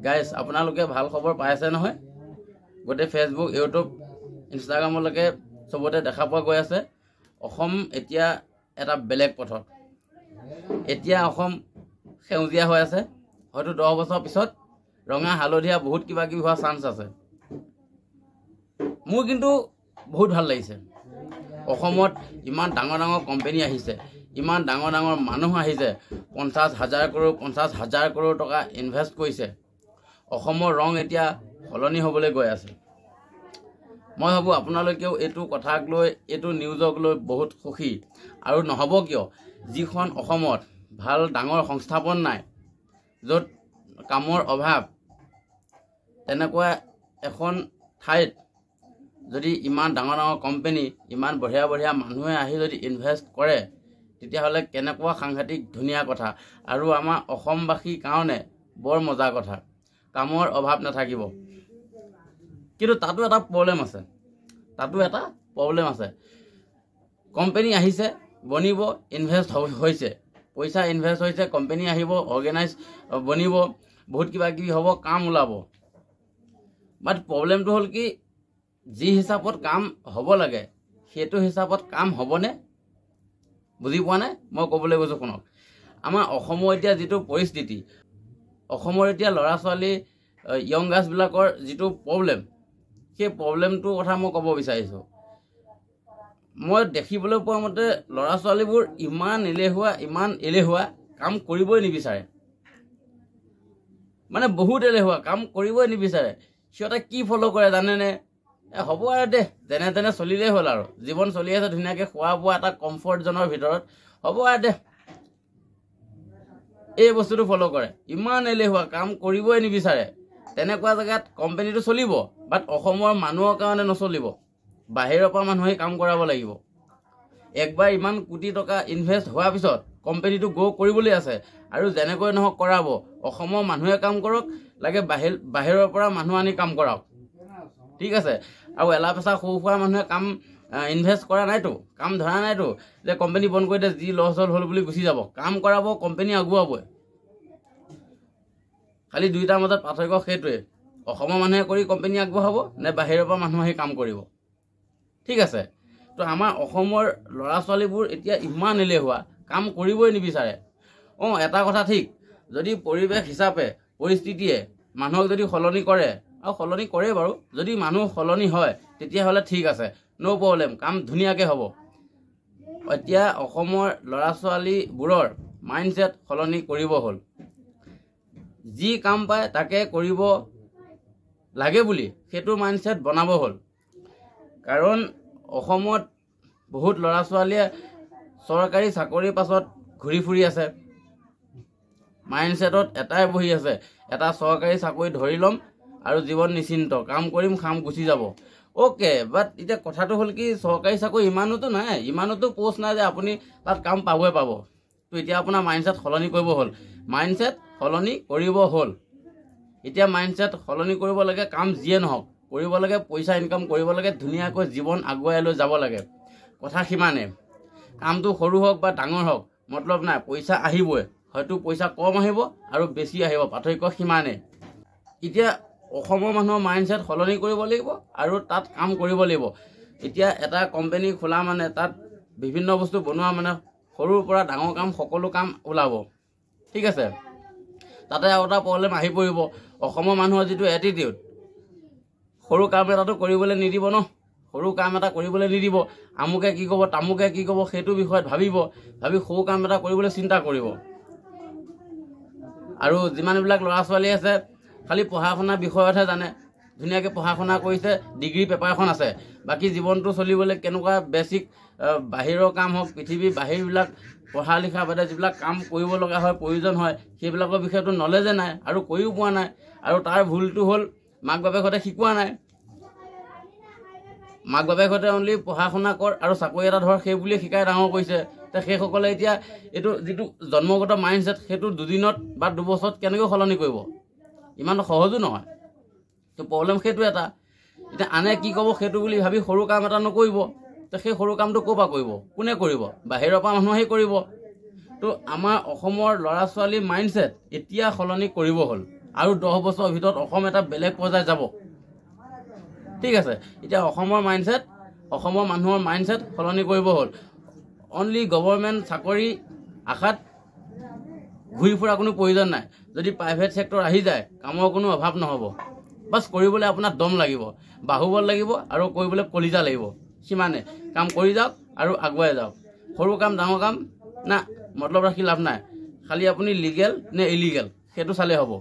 guys আপোনালোকে ভাল খবৰ পাই আছে নহয় গোটেই ফেচবুক ইউটিউব ইনষ্টাগ্ৰামলৈকে চবতে দেখা পোৱা গৈ আছে অসম এতিয়া এটা বেলেগ পথত এতিয়া অসম সেউজীয়া হৈ আছে হয়তো 10 বছৰ পিছত ৰঙা হালধীয়া বহুত কিবা কিবি হোৱা চান্স আছে মোৰ কিন্তু বহুত ভাল লাগিছে অসমত ইমান ডাঙৰ ডাঙৰ কোম্পানী আহিছে ইমান ডাঙৰ ডাঙৰ মানুহ আহিছে 50,000 কৰোৰ টকা ইনভেষ্ট কৰিছে অসমৰ ৰং এতিয়া সলনি হ'বলৈ গৈ আছে মই ভাবো আপোনালোকেও এইটো কথাক লৈ এইটো নিউজক লৈ বহুত সুখী আৰু নহব কিয় যিখন অসমত ভাল ডাঙৰ সংস্থাপন নাই য'ত কামৰ অভাৱ তেনেকুৱা এখন ঠাইত যদি ইমান ডাঙৰ ডাঙৰ কোম্পানী ইমান বঢ়িয়া বঢ়িয়া মানুহে আহি যদি ইনভেষ্ট কৰে তেতিয়াহ'লে কেনেকুৱা সাংঘাতিক ধুনীয়া কথা আৰু আমাৰ অসমবাসীৰ কাৰণে বৰ মজা কথা কামৰ অভাৱ নাথাকিব কিন্তু তাতো এটা প্ৰব্লেম আছে কোম্পানী আহিছে বনিব ইনভেষ্ট হৈছে পইচা ইনভেষ্ট হৈছে কোম্পানী আহিব অৰ্গেনাইজ বনিব বহুত কিবা কিবি হ'ব কাম ওলাব বাট প্ৰব্লেমটো হ'ল কি যি হিচাপত কাম হ'ব লাগে সেইটো হিচাপত কাম হ'বনে বুজি পোৱা নাই মই ক'বলৈ গৈছোঁ শুনক আমাৰ অসমৰ এতিয়া যিটো পৰিস্থিতি অসমৰ এতিয়া ল'ৰা ছোৱালী য়ংগাৰ্ছবিলাকৰ যিটো প্ৰব্লেম সেই প্ৰব্লেমটোৰ কথা মই ক'ব বিচাৰিছোঁ মই দেখিবলৈ পোৱা মতে ল'ৰা ছোৱালীবোৰ ইমান এলেহুৱা কাম কৰিবই নিবিচাৰে মানে বহুত এলেহুৱা কাম কৰিবই নিবিচাৰে সিহঁতে কি ফ'ল' কৰে জানেনে হ'ব আৰু দে যেনে তেনে চলিলেই হ'ল আৰু জীৱন চলি আছে ধুনীয়াকৈ খোৱা বোৱা এটা কমফৰ্ট জ'নৰ ভিতৰত হ'ব আৰু দে এই বস্তুটো ফ'ল' কৰে ইমান এলেহুৱা কাম কৰিবই নিবিচাৰে তেনেকুৱা জেগাত কোম্পানীটো চলিব বাট অসমৰ মানুহৰ কাৰণে নচলিব বাহিৰৰ পৰা মানুহে কাম কৰাব লাগিব একবাৰ ইমান কোটি টকা ইনভেষ্ট হোৱাৰ পিছত কোম্পানীটো গ্ৰ' কৰিবলৈ আছে আৰু যেনেকৈ নহওক কৰাব অসমৰ মানুহে কাম কৰক লাগে বাহিৰৰ পৰা মানুহ আনি কাম কৰাওক ঠিক আছে আৰু এলা পেচা সৰু সুৰা মানুহে কাম ইনভেষ্ট কৰা নাইতো কাম ধৰা নাইতো যে কোম্পানী বন্ধ কৰি দে যি লছ হ'ল বুলি গুচি যাব কাম কৰাব কোম্পানী আগুৱাবই খালি দুইটাৰ মাজত পাৰ্থক্য সেইটোৱে অসমৰ মানুহে কৰি কোম্পানী আগবঢ়াব নে বাহিৰৰ পৰা মানুহ আহি কাম কৰিব ঠিক আছে তো আমাৰ অসমৰ ল'ৰা ছোৱালীবোৰ এতিয়া ইমান এলেহুৱা কাম কৰিবই নিবিচাৰে এটা কথা ঠিক যদি পৰিৱেশ হিচাপে পৰিস্থিতিয়ে মানুহক যদি সলনি কৰে আৰু সলনি কৰে বাৰু যদি মানুহ সলনি হয় তেতিয়াহ'লে ঠিক আছে নো প্ৰব্লেম কাম ধুনীয়াকৈ হ'ব এতিয়া অসমৰ ল'ৰা ছোৱালীবোৰৰ মাইণ্ডছেট সলনি কৰিব হ'ল যি কাম পায় তাকে কৰিব লাগে বুলি সেইটো মাইণ্ডছেট বনাব হ'ল কাৰণ অসমত বহুত ল'ৰা ছোৱালীয়ে চৰকাৰী চাকৰিৰ পাছত ঘূৰি ফুৰি আছে মাইণ্ডছেটত এটাই বহি আছে এটা চৰকাৰী চাকৰি ধৰি ল'ম আৰু জীৱন নিশ্চিন্ত কাম কৰিম খাম গুচি যাব অ'কে বাট এতিয়া কথাটো হ'ল কি চৰকাৰী চাকৰি ইমানোতো নাই ইমানোতো পোষ্ট নাই যে আপুনি তাত কাম পাবই পাব তো এতিয়া আপোনাৰ মাইণ্ডছেট সলনি কৰিব হ'ল এতিয়া মাইণ্ডছেট সলনি কৰিব লাগে কাম যিয়ে নহওক কৰিব লাগে পইচা ইনকাম কৰিব লাগে ধুনীয়াকৈ জীৱন আগুৱাই লৈ যাব লাগে কথা সিমানে কামটো সৰু হওক বা ডাঙৰ হওক মতলব নাই পইচা আহিবই হয়তো পইচা কম আহিব আৰু বেছি আহিব পাৰ্থক্য সিমানে এতিয়া অসমৰ মানুহৰ মাইণ্ডছেট সলনি কৰিব লাগিব আৰু তাত কাম কৰিব লাগিব এতিয়া এটা কোম্পানী খোলা মানে তাত বিভিন্ন বস্তু বনোৱা মানে সৰুৰ পৰা ডাঙৰ কাম সকলো কাম ওলাব ঠিক আছে তাতে আৰু এটা প্ৰব্লেম আহি পৰিব অসমৰ মানুহৰ যিটো এটিটিউড সৰু কাম এটাটো কৰিবলৈ নিদিব ন সৰু কাম এটা কৰিবলৈ নিদিব আমুকে কি ক'ব তামুকে কি ক'ব সেইটো বিষয়ত ভাবি সৰু কাম এটা কৰিবলৈ চিন্তা কৰিব আৰু যিমানবিলাক ল'ৰা ছোৱালী আছে খালি পঢ়া শুনা বিষয়তহে জানে ধুনীয়াকৈ পঢ়া শুনা কৰিছে ডিগ্ৰী পেপাৰ এখন আছে বাকী জীৱনটো চলিবলৈ কেনেকুৱা বেছিক বাহিৰৰ কাম হওক পৃথিৱীৰ বাহিৰবিলাক পঢ়া লিখা বাদে যিবিলাক কাম কৰিব লগা হয় প্ৰয়োজন হয় সেইবিলাকৰ বিষয়টো নলেজে নাই আৰু কৰিও পোৱা নাই আৰু তাৰ ভুলটো হ'ল মাক বাপেকহঁতে শিকোৱা নাই মাক বাপেকহঁতে অনলি পঢ়া শুনা কৰ আৰু চাকৰি এটা ধৰ সেই বুলিয়ে শিকাই ডাঙৰ কৰিছে তো সেইসকলে এতিয়া এইটো যিটো জন্মগত মাইণ্ডছেট সেইটো দুদিনত বা দুবছৰত কেনেকৈ সলনি কৰিব ইমান সহজো নহয় তো প্ৰব্লেম সেইটো এটা এতিয়া আনে কি ক'ব সেইটো বুলি ভাবি সৰু কাম এটা নকৰিব তো সেই সৰু কামটো ক'ৰ পৰা কৰিব কোনে কৰিব বাহিৰৰ পৰা মানুহে কৰিব তো আমাৰ অসমৰ ল'ৰা ছোৱালী মাইণ্ডছেট এতিয়া সলনি কৰিব হ'ল আৰু 10 বছৰৰ ভিতৰত অসম এটা বেলেগ পৰ্যায় যাব ঠিক আছে এতিয়া অসমৰ মাইণ্ডছেট অসমৰ মানুহৰ মাইণ্ডছেট সলনি কৰিব হ'ল অনলি গভৰ্ণমেণ্ট চাকৰি আশাত ঘূৰি ফুৰা কোনো প্ৰয়োজন নাই যদি প্ৰাইভেট সেক্টৰ আহি যায় কামৰ কোনো অভাৱ নহ'ব বাছ কৰিবলৈ আপোনাৰ দম লাগিব বাহুবল লাগিব আৰু কৰিবলৈ কলিজা লাগিব সিমানে কাম কৰি যাওক আৰু আগুৱাই যাওক সৰু কাম ডাঙৰ কাম না মতলব ৰাখি লাভ নাই খালি আপুনি লিগেল নে ইলিগেল সেইটো চালে হ'ব